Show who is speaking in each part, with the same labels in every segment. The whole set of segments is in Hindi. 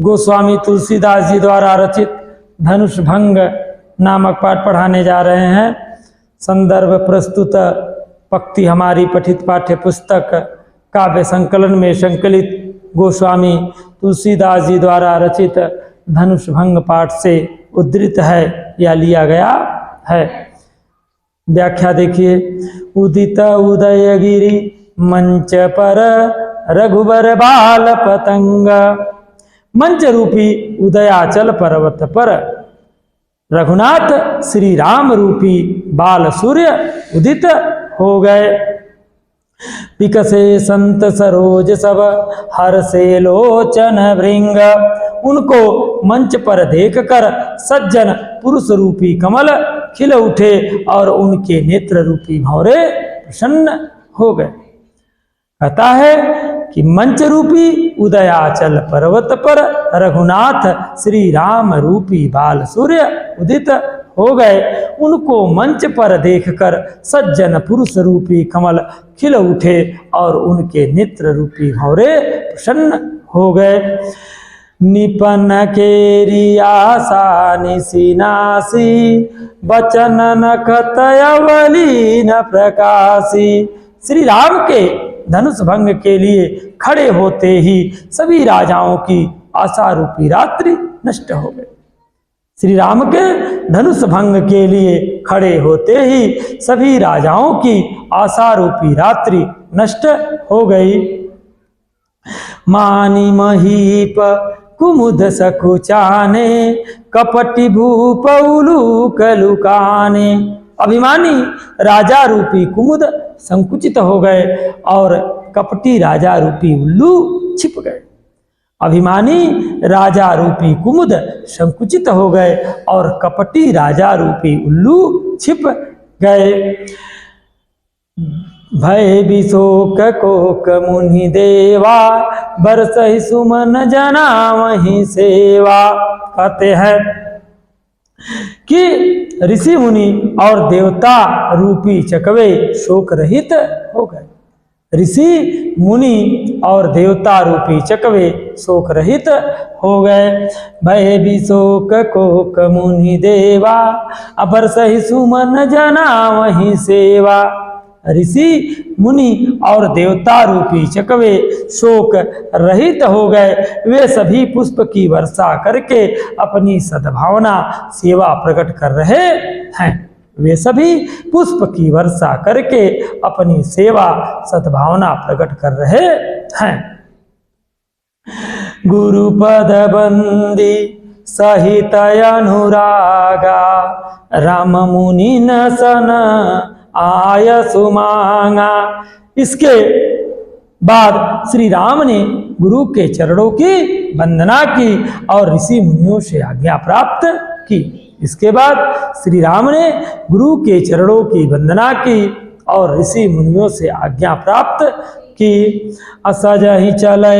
Speaker 1: गोस्वामी तुलसीदास जी द्वारा रचित धनुष भंग नामक पाठ पढ़ाने जा रहे हैं। संदर्भ प्रस्तुत पंक्ति हमारी पठित पाठ्य पुस्तक काव्य संकलन में संकलित गोस्वामी तुलसीदास जी द्वारा रचित धनुष भंग पाठ से उद्धृत है या लिया गया है। व्याख्या देखिए। उदित उदयगिरि मंच पर रघुबर बाल पतंग। मंच रूपी उदयाचल पर्वत पर रघुनाथ श्री राम रूपी बाल सूर्य उदित हो गए। विकसे संत सरोज सब हर से लोचन भृंग। उनको मंच पर देखकर सज्जन पुरुष रूपी कमल खिल उठे और उनके नेत्र रूपी भंवरे प्रसन्न हो गए। कहता है कि मंच रूपी उदयाचल पर्वत पर रघुनाथ श्री राम रूपी बाल सूर्य उदित हो गए। उनको मंच पर देखकर सज्जन पुरुष रूपी कमल खिल उठे और उनके नेत्र रूपी भंवरे प्रसन्न हो गए। निपन केरी आशा निशिनासी बचन नखत अवलीन प्रकाशी। श्री राम के धनुष भंग के लिए खड़े होते ही सभी राजाओं की आशा रूपी रात्रि नष्ट हो गई। श्री राम के धनुष भंग के लिए खड़े होते ही सभी राजाओं की आशा रूपी रात्रि नष्ट हो गई। मानी महीप कुमुद सकुचाने कपटि भूप उलूक लुकाने। अभिमानी राजा रूपी कुमुद संकुचित हो गए और कपटी राजा रूपी उल्लू छिप गए। अभिमानी राजा रूपी कुमुद संकुचित हो गए और कपटी राजा रूपी उल्लू छिप गए। भय विशोक कोक मुनि देवा बरसहि सुमन जना वही सेवा। कहते हैं कि ऋषि मुनि और देवता रूपी चकवे शोक रहित हो गए। ऋषि मुनि और देवता रूपी चकवे शोक रहित हो गए। भय विशोक कोक मुनि देवा अबर सही सुमन जना वही सेवा। ऋषि मुनि और देवता रूपी चकवे शोक रहित हो गए। वे सभी पुष्प की वर्षा करके अपनी सद्भावना सेवा प्रकट कर रहे हैं। वे सभी पुष्प की वर्षा करके अपनी सेवा सद्भावना प्रकट कर रहे हैं। गुरुपद बंदी सहित अनुरागा राम मुनि न सन आय सुमांगा। इसके बाद श्री राम ने गुरु के चरणों की वंदना की और ऋषि मुनियों से आज्ञा प्राप्त की। इसके बाद श्री राम ने गुरु के चरणों की वंदना की और ऋषि मुनियों से आज्ञा प्राप्त की। असज ही चले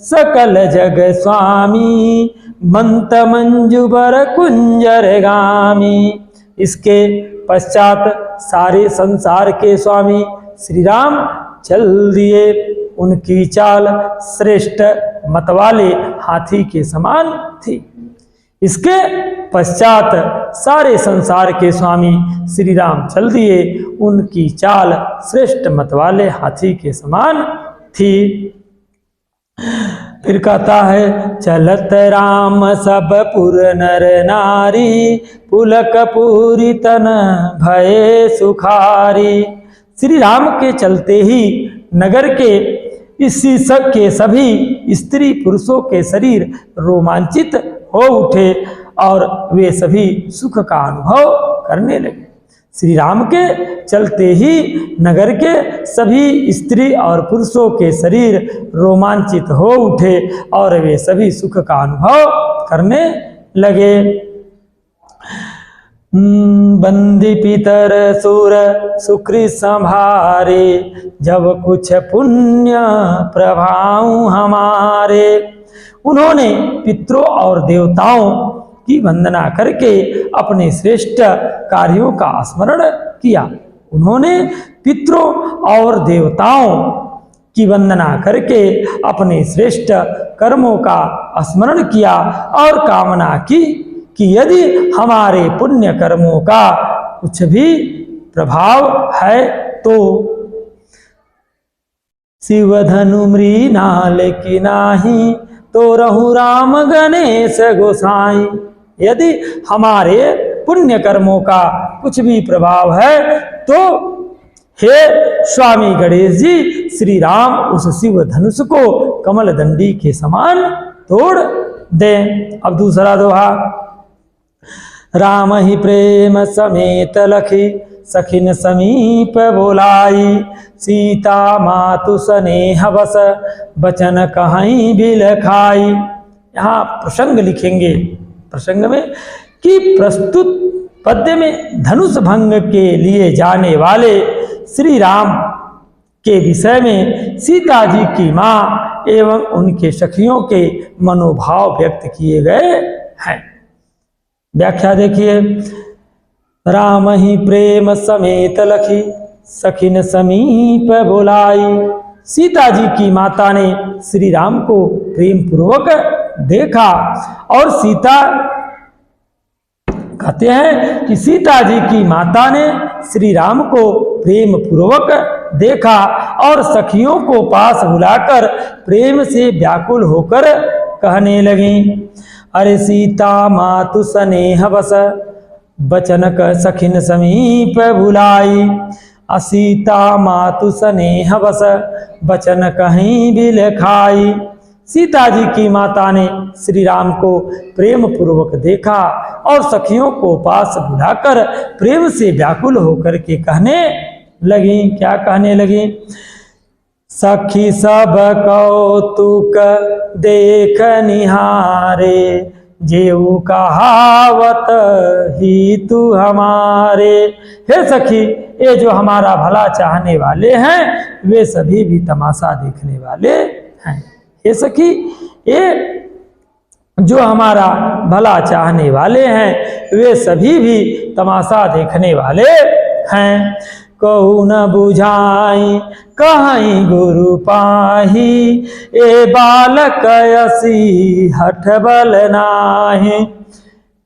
Speaker 1: सकल जग स्वामी मंत मंजुबर कुंजर गामी। इसके पश्चात सारे संसार के स्वामी श्री राम चल दिए। उनकी चाल श्रेष्ठ मतवाले हाथी के समान थी। इसके पश्चात सारे संसार के स्वामी श्री राम चल दिए। उनकी चाल श्रेष्ठ मतवाले हाथी के समान थी। फिर कहता है चलत राम सब पुर नर नारी पुलक पूरी तन भये सुखारी। श्री राम के चलते ही नगर के इसी सब के सभी स्त्री पुरुषों के शरीर रोमांचित हो उठे और वे सभी सुख का अनुभव करने लगे। श्री राम के चलते ही नगर के सभी स्त्री और पुरुषों के शरीर रोमांचित हो उठे और वे सभी सुख का अनुभव करने लगे। बंदी पितर सुर सुकृत संभारे जब कुछ पुण्य प्रभाव हमारे। उन्होंने पितरों और देवताओं की वंदना करके अपने श्रेष्ठ कार्यों का स्मरण किया। उन्होंने पितरों और देवताओं की वंदना करके अपने श्रेष्ठ कर्मों का स्मरण किया और कामना की कि यदि हमारे पुण्य कर्मों का कुछ भी प्रभाव है तो शिव धनु मृणाल की नाही तो रहु राम गणेश गोसाई। यदि हमारे पुण्य कर्मों का कुछ भी प्रभाव है तो हे स्वामी गणेश जी, श्री राम उस शिव धनुष को कमल दंडी के समान तोड़ दें। अब दूसरा दोहा। राम ही प्रेम समेत लखी सखिन समीप बोलाई सीता मातु स्नेह बस बचन कहीं भी लखाई। यहाँ प्रसंग लिखेंगे प्रसंग में कि प्रस्तुत पद्य में धनुष भंग के लिए जाने वाले श्री राम के विषय में सीता जी की मां एवं उनके सखियों के मनोभाव व्यक्त किए गए हैं। व्याख्या देखिए। राम ही प्रेम समेत लखी सखिन समीप बोलाई। सीता जी की माता ने श्री राम को प्रेम पूर्वक देखा और सीता कहते हैं कि सीता जी की माता ने श्री राम को प्रेम पूर्वक देखा और सखियों को पास बुलाकर प्रेम से व्याकुल होकर कहने लगी, अरे सीता मातु स्नेह बस बचनक सखिन समीप बुलाई। असीता मातु स्नेह बस बचन कहीं भी लिखाई। सीता जी की माता ने श्री राम को प्रेम पूर्वक देखा और सखियों को पास बुलाकर प्रेम से व्याकुल होकर के कहने लगी। क्या कहने लगी? सखी सब कौतुक देख निहारे जेऊ कहावत ही तू हमारे। हे सखी, ये जो हमारा भला चाहने वाले हैं वे सभी भी तमाशा देखने वाले हैं। हे सखी, ये जो हमारा भला चाहने वाले हैं वे सभी भी तमाशा देखने वाले हैं। कहू न बुझाई कहीं गुरु पाही ए बालक यसी हठ बल नाही।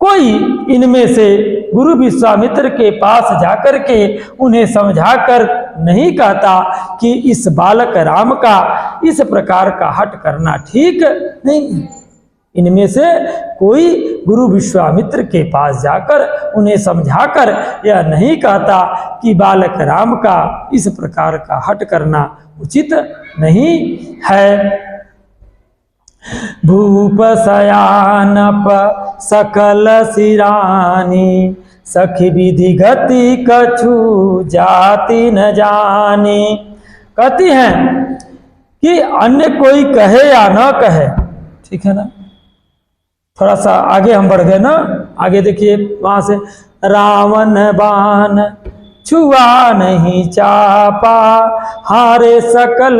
Speaker 1: कोई इनमें से गुरु विश्वामित्र के पास जाकर के उन्हें समझाकर नहीं कहता कि इस बालक राम का इस प्रकार का हठ करना ठीक नहीं। इनमें से कोई गुरु विश्वामित्र के पास जाकर उन्हें समझाकर यह नहीं कहता कि बालक राम का इस प्रकार का हठ करना उचित नहीं है। भूप शयानप सकल सिरानी सखी विधि गति कछु जाति न जानी। कहती हैं कि अन्य कोई कहे या न कहे, ठीक है ना। थोड़ा सा आगे हम बढ़ गए ना, आगे देखिए वहां से। रावण बाण छुआ नहीं चापा हारे सकल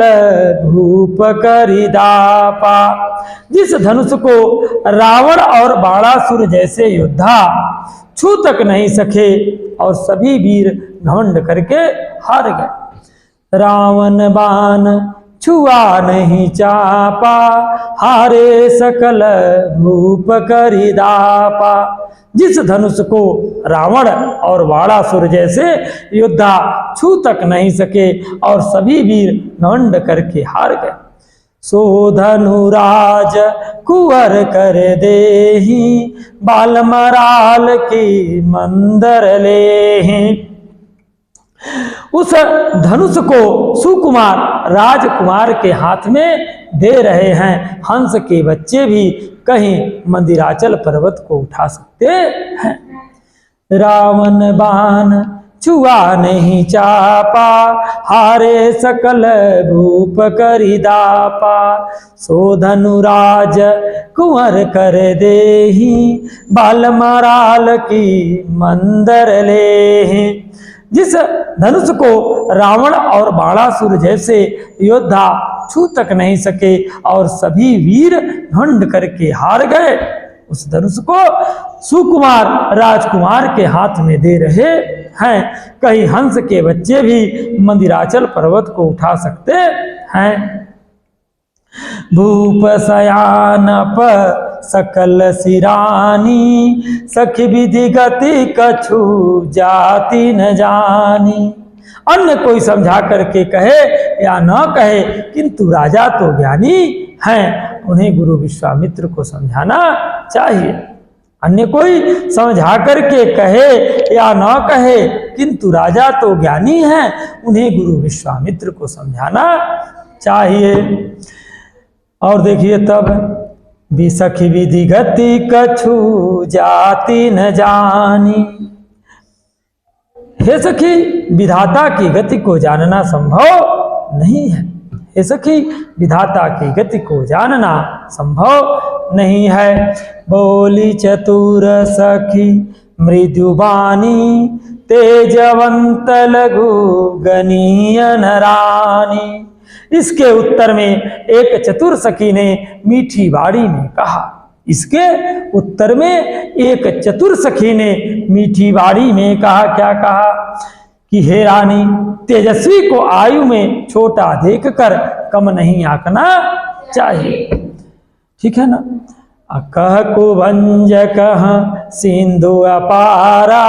Speaker 1: भूप करिदापा। जिस धनुष को रावण और बाणासुर जैसे योद्धा छू तक नहीं सके और सभी वीर घमंड करके हार गए। रावण बाण छुआ नहीं चापा हारे सकल भूप करिदापा। जिस धनुष को रावण और बाणासुर जैसे योद्धा छू तक नहीं सके और सभी वीर घमंड करके हार गए। सो धनुराज कुंवर कर देहि बाल मराल की मंदर लेहि। उस धनुष को सुकुमार राजकुमार के हाथ में दे रहे हैं। हंस के बच्चे भी कहीं मंदिराचल पर्वत को उठा सकते हैं। रावण बाण छुआ नहीं चापा हारे सकल भूप करिदापा। सो धनुराज कुंवर कर देहि बाल मराल की मंदर लेहि। जिस धनुष को रावण और बाणासुर जैसे योद्धा छू तक नहीं सके और सभी वीर घमंड करके हार गए, उस धनुष को सुकुमार राजकुमार के हाथ में दे रहे हैं। कहीं हंस के बच्चे भी मंदिराचल पर्वत को उठा सकते हैं। भूप शयानप सकल सिरानी, सखी विधि गति कछु जाति न जानी। अन्य कोई समझा करके कहे या न कहे, किंतु राजा तो ज्ञानी हैं, उन्हें गुरु विश्वामित्र को समझाना चाहिए। अन्य कोई समझा करके कहे या न कहे, किंतु राजा तो ज्ञानी हैं, उन्हें गुरु विश्वामित्र को समझाना चाहिए। और देखिए तब सखी विधि गति कछु जाति न जानी। हे सखी, विधाता की गति को जानना संभव नहीं है। हे सखी, विधाता की गति को जानना संभव नहीं है। बोली चतुर सखी मृदुबानी, तेजवंत लघु गनीय नरानी। इसके उत्तर में एक चतुर सखी ने मीठी बाड़ी में कहा। इसके उत्तर में एक चतुर सखी ने मीठी बाड़ी में कहा, क्या कहा कि हे रानी, तेजस्वी को आयु में छोटा देखकर कम नहीं आंकना चाहिए। ठीक है ना। कह कुभंज कह सिंधु अपारा,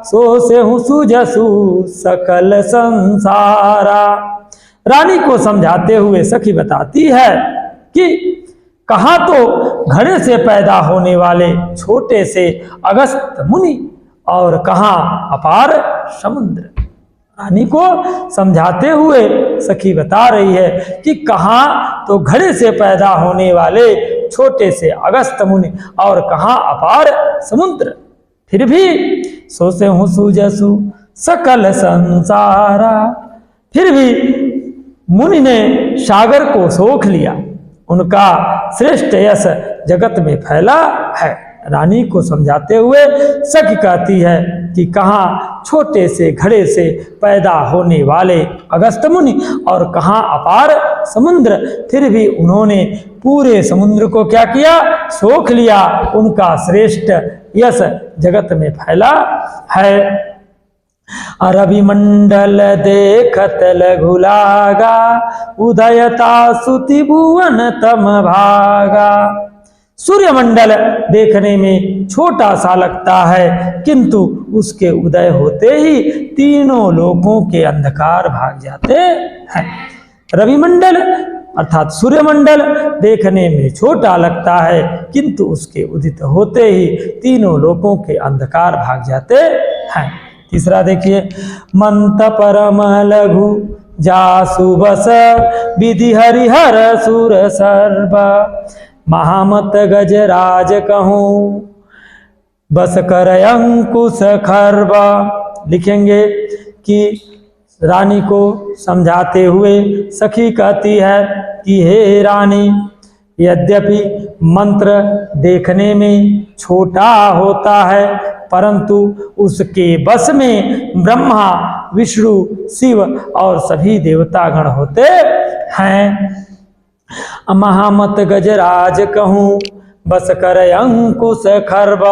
Speaker 1: सो से हूँ सुजसु सकल संसारा। रानी को समझाते हुए सखी बताती है कि कहाँ तो घड़े से पैदा होने वाले छोटे से अगस्त मुनि, और कहाँ अपार समुद्र। रानी को समझाते हुए सखी बता रही है कि कहाँ तो घड़े से पैदा होने वाले छोटे से अगस्त मुनि, और कहाँ अपार समुद्र। फिर भी सोचे हूँ सुजसु सकल संसारा। फिर भी मुनि ने सागर को सोख लिया, उनका श्रेष्ठ यश जगत में फैला है। रानी को समझाते हुए सखी कहती है कि कहाँ छोटे से घड़े से पैदा होने वाले अगस्त मुनि, और कहाँ अपार समुद्र। फिर भी उन्होंने पूरे समुद्र को क्या किया, सोख लिया। उनका श्रेष्ठ यश जगत में फैला है। रवि मंडल देखत लघु लागा, उदयता सुति भुवन तम भागा। सूर्य मंडल देखने में छोटा सा लगता है, किंतु उसके उदय होते ही तीनों लोकों के अंधकार भाग जाते हैं। रवि मंडल अर्थात सूर्य मंडल देखने में छोटा लगता है, किंतु उसके उदित होते ही तीनों लोकों के अंधकार भाग जाते हैं। तीसरा देखिए, मंत परम लघु जासु बस, विधि हरिहर सुर सर्व। महामत गजराज कहूँ बस कर अंकुश खर्व। लिखेंगे कि रानी को समझाते हुए सखी कहती है कि हे रानी, यद्यपि मंत्र देखने में छोटा होता है, परंतु उसके बस में ब्रह्मा, विष्णु, शिव और सभी देवतागण होते हैं। महामत गजराज कहूँ बस कर अंकुश खर्व।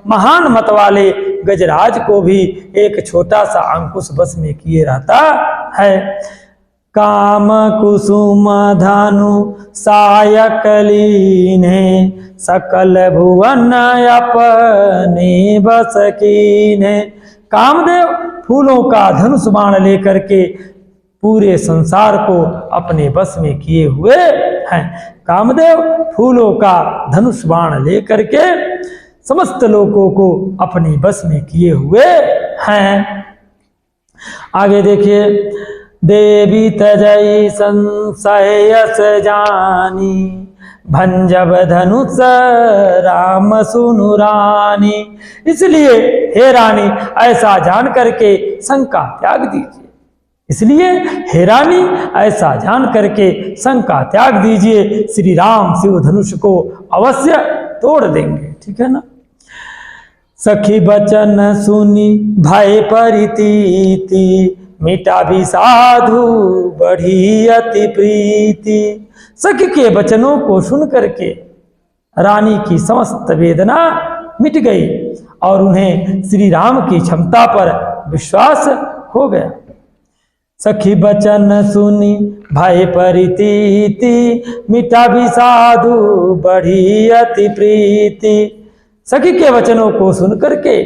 Speaker 1: महान मत वाले गजराज को भी एक छोटा सा अंकुश बस में किए रहता है। काम कुसुम धनु सायक लीने, सकल भुवन अपने बस कीने। कामदेव फूलों का धनुष बाण लेकर के पूरे संसार को अपने बस में किए हुए हैं। कामदेव फूलों का धनुष बाण लेकर के समस्त लोगों को अपने बस में किए हुए हैं। आगे देखिए, देवी तजई संशय यस जानी, भंजब धनुष राम सुनु रानी। इसलिए हे रानी, ऐसा जान करके शंका त्याग दीजिए। इसलिए हे रानी, ऐसा जान करके शंका त्याग दीजिए। श्री राम शिव धनुष को अवश्य तोड़ देंगे। ठीक है ना। सखी बचन सुनी भय परितीति, मिटा भी साधु बढ़ी अति प्रीति। सखी के वचनों को सुन करके रानी की समस्त वेदना मिट गई और उन्हें श्री राम की क्षमता पर विश्वास हो गया। सखी बचन सुनी भय परितीति, मिटा भी साधु बढ़ी अति प्रीति। सखी के वचनों को सुन करके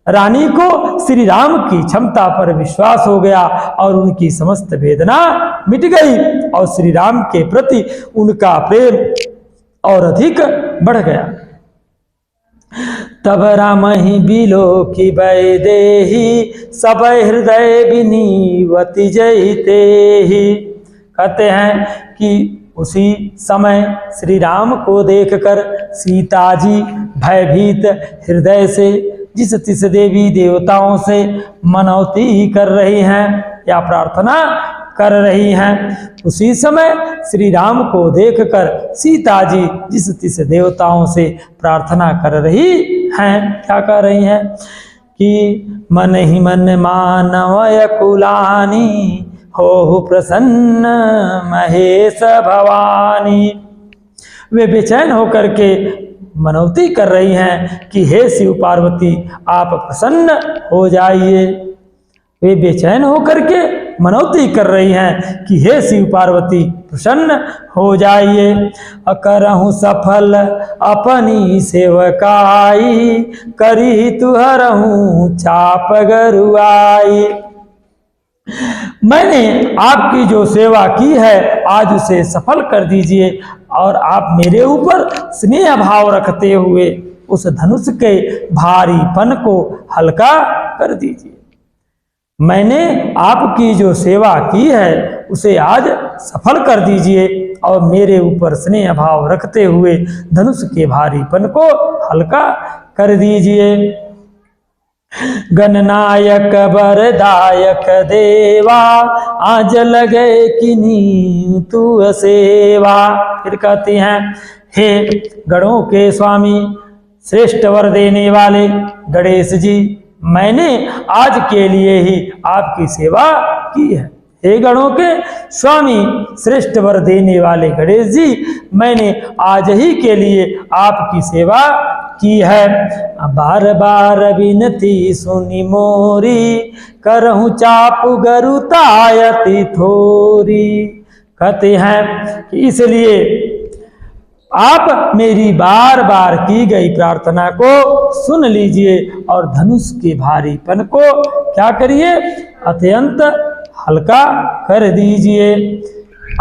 Speaker 1: रानी को श्री राम की क्षमता पर विश्वास हो गया और उनकी समस्त वेदना मिट गई और श्री राम के प्रति उनका प्रेम और अधिक बढ़ गया। तब राम ही बिलो की वै देहि, सब हृदय विनीवति जयते ही। कहते हैं कि उसी समय श्री राम को देखकर सीता जी भयभीत हृदय से जिस तिस देवी देवताओं से मनौती कर रही हैं या प्रार्थना कर रही हैं, उसी समय श्री राम को देखकर सीता जी जिस तिस देवताओं से प्रार्थना कर रही हैं, क्या कर रही हैं कि मन ही मन मानवय कुलानी, हो प्रसन्न महेश भवानी। वे बेचैन होकर के मनौती कर रही हैं कि हे शिव पार्वती आप प्रसन्न हो जाइए। वे बेचैन होकर के मनौती कर रही हैं कि हे शिव पार्वती प्रसन्न हो जाइए। करहूँ सफल अपनी सेवकाई, करी तुहरहूँ चाप गरुआई। मैंने आपकी जो सेवा की है आज उसे सफल कर दीजिए और आप मेरे ऊपर स्नेह भाव रखते हुए उस धनुष के भारीपन को हल्का कर दीजिए। मैंने आपकी जो सेवा की है उसे आज सफल कर दीजिए और मेरे ऊपर स्नेह भाव रखते हुए धनुष के भारीपन को हल्का कर दीजिए। गणनायक वरदायक देवा, आज लगे किन्हीं तू सेवा। फिर कहती हैं हे गणों के स्वामी श्रेष्ठ वर देने वाले गणेश जी, मैंने आज के लिए ही आपकी सेवा की है। हे गणों के स्वामी श्रेष्ठ वर देने वाले गणेश जी, मैंने आज ही के लिए आपकी सेवा की है। बार बार विनती सुनी मोरी, करहूँ चाप गरुतायति थोरी। कहते हैं कि इसलिए आप मेरी बार बार की गई प्रार्थना को सुन लीजिए और धनुष के भारीपन को क्या करिए, अत्यंत हल्का कर दीजिए।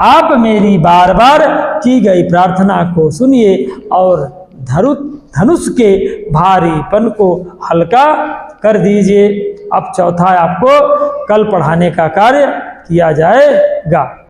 Speaker 1: आप मेरी बार बार की गई प्रार्थना को सुनिए और धनुष के भारीपन को हल्का कर दीजिए। अब चौथा आपको कल पढ़ाने का कार्य किया जाएगा।